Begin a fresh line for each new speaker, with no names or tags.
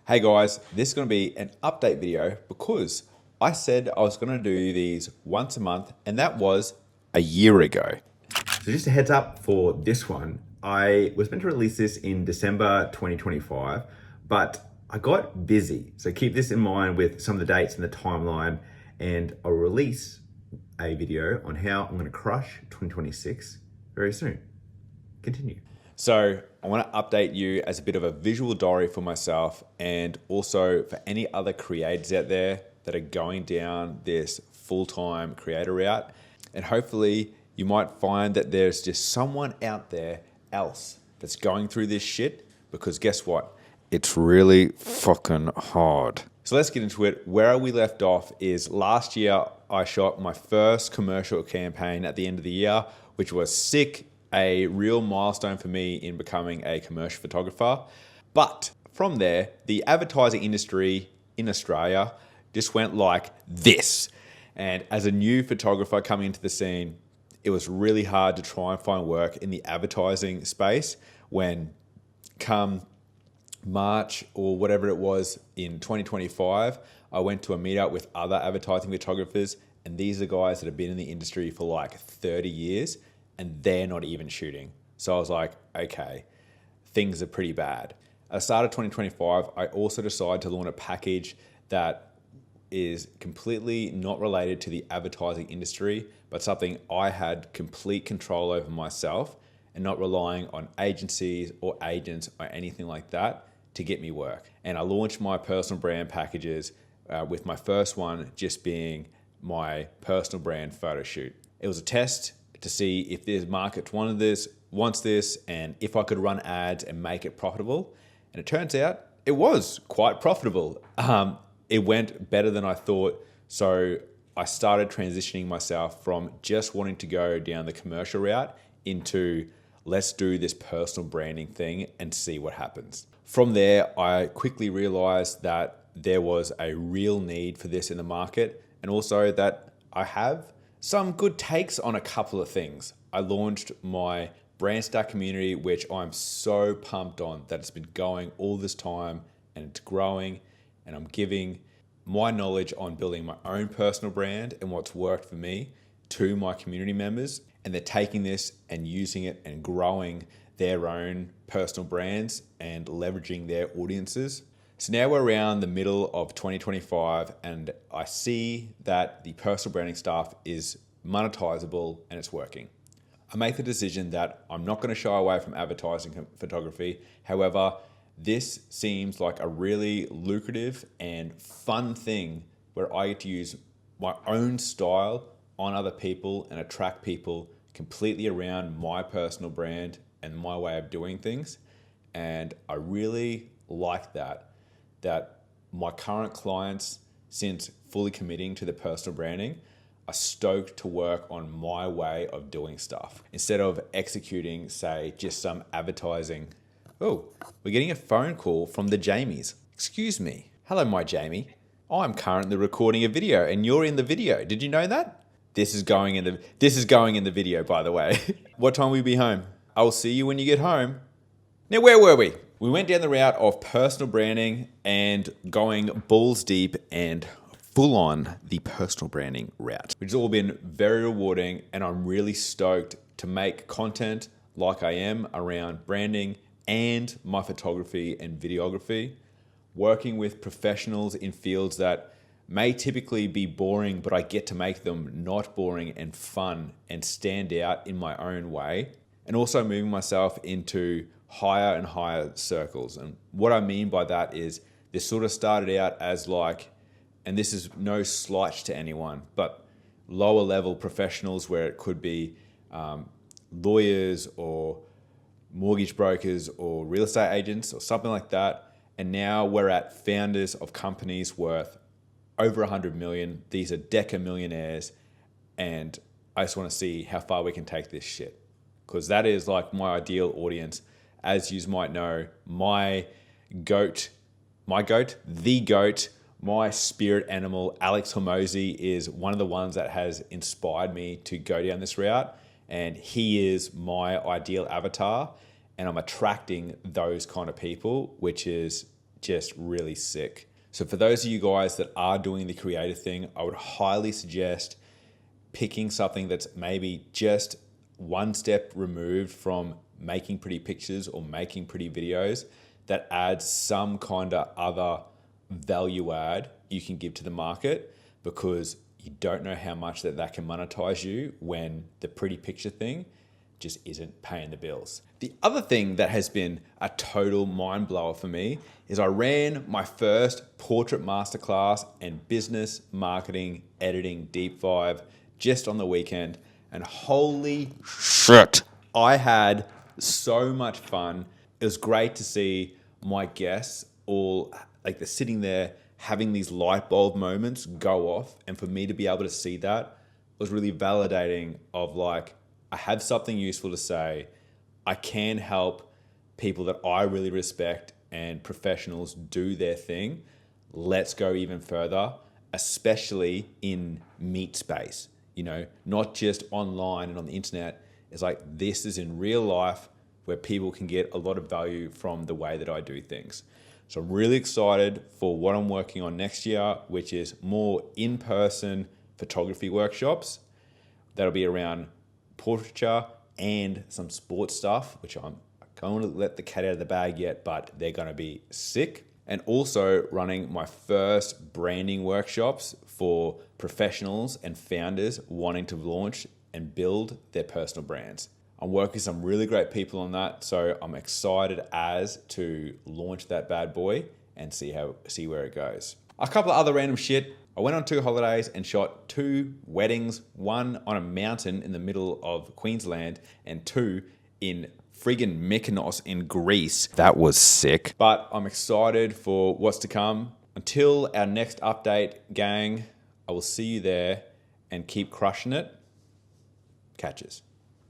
Hey guys, this is going to be an update video because I said I was going to do these once a month, and that was a year ago.
So just a heads up for this one, I was meant to release this in December 2025, but I got busy. So keep this in mind with some of the dates and the timeline, and I'll release a video on how I'm going to crush 2026 very soon. Continue.
So I want to update you as a bit of a visual diary for myself and also for any other creators out there that are going down this full-time creator route. And hopefully you might find that there's just someone out there else that's going through this shit, because guess what? It's really fucking hard. So let's get into it. Where we left off is last year I shot my first commercial campaign at the end of the year, which was sick. A real milestone for me in becoming a commercial photographer. But from there, the advertising industry in Australia just went like this. And as a new photographer coming into the scene, it was really hard to try and find work in the advertising space when come March or whatever it was in 2025, I went to a meetup with other advertising photographers, and these are guys that have been in the industry for like 30 years. And they're not even shooting. So I was like, okay, things are pretty bad. At the start of 2025, I also decided to launch a package that is completely not related to the advertising industry, but something I had complete control over myself and not relying on agencies or agents or anything like that to get me work. And I launched my personal brand packages with my first one just being my personal brand photo shoot. It was a test to see if the market wants this, and if I could run ads and make it profitable. And it turns out it was quite profitable. It went better than I thought. So I started transitioning myself from just wanting to go down the commercial route into let's do this personal branding thing and see what happens. From there, I quickly realized that there was a real need for this in the market, and also that I have some good takes on a couple of things. I launched my Brandstack community, which I'm so pumped on that it's been going all this time and it's growing, and I'm giving my knowledge on building my own personal brand and what's worked for me to my community members, and they're taking this and using it and growing their own personal brands and leveraging their audiences. So now we're around the middle of 2025, and I see that the personal branding stuff is monetizable and it's working. I make the decision that I'm not going to shy away from advertising photography. However, this seems like a really lucrative and fun thing where I get to use my own style on other people and attract people completely around my personal brand and my way of doing things. And I really like that my current clients, since fully committing to the personal branding, are stoked to work on my way of doing stuff instead of executing, say, just some advertising. Oh, we're getting a phone call from the Jamies. Excuse me. Hello, my Jamie. I'm currently recording a video and you're in the video. Did you know that? This is going in the video, by the way. What time will you be home? I will see you when you get home. Now, where were we? We went down the route of personal branding and going balls deep and full on the personal branding route, which has all been very rewarding, and I'm really stoked to make content like I am around branding and my photography and videography, working with professionals in fields that may typically be boring, but I get to make them not boring and fun and stand out in my own way, and also moving myself into higher and higher circles. And what I mean by that is this sort of started out as like, and this is no slight to anyone, but lower level professionals where it could be lawyers or mortgage brokers or real estate agents or something like that. And now we're at founders of companies worth over 100 million. These are deca millionaires. And I just want to see how far we can take this shit, because that is like my ideal audience. As you might know, my goat, my spirit animal, Alex Hormozi, is one of the ones that has inspired me to go down this route. And he is my ideal avatar. And I'm attracting those kind of people, which is just really sick. So for those of you guys that are doing the creative thing, I would highly suggest picking something that's maybe just one step removed from making pretty pictures or making pretty videos that adds some kind of other value add you can give to the market, because you don't know how much that can monetize you when the pretty picture thing just isn't paying the bills. The other thing that has been a total mind blower for me is I ran my first portrait masterclass and business marketing editing deep dive just on the weekend, and holy shit, I had so much fun. It was great to see my guests all like they're sitting there having these light bulb moments go off, and for me to be able to see that was really validating of like, I have something useful to say. I can help people that I really respect and professionals do their thing. Let's go even further, especially in meet space, not just online and on the internet. It's like, this is in real life where people can get a lot of value from the way that I do things. So I'm really excited for what I'm working on next year, which is more in-person photography workshops. That'll be around portraiture and some sports stuff, which I don't want to let the cat out of the bag yet, but they're going to be sick. And also running my first branding workshops for professionals and founders wanting to launch and build their personal brands. I'm working with some really great people on that, so I'm excited as to launch that bad boy and see where it goes. A couple of other random shit. I went on 2 holidays and shot 2 weddings, one on a mountain in the middle of Queensland and 2 in friggin' Mykonos in Greece. That was sick. But I'm excited for what's to come. Until our next update, gang, I will see you there and keep crushing it. Catches.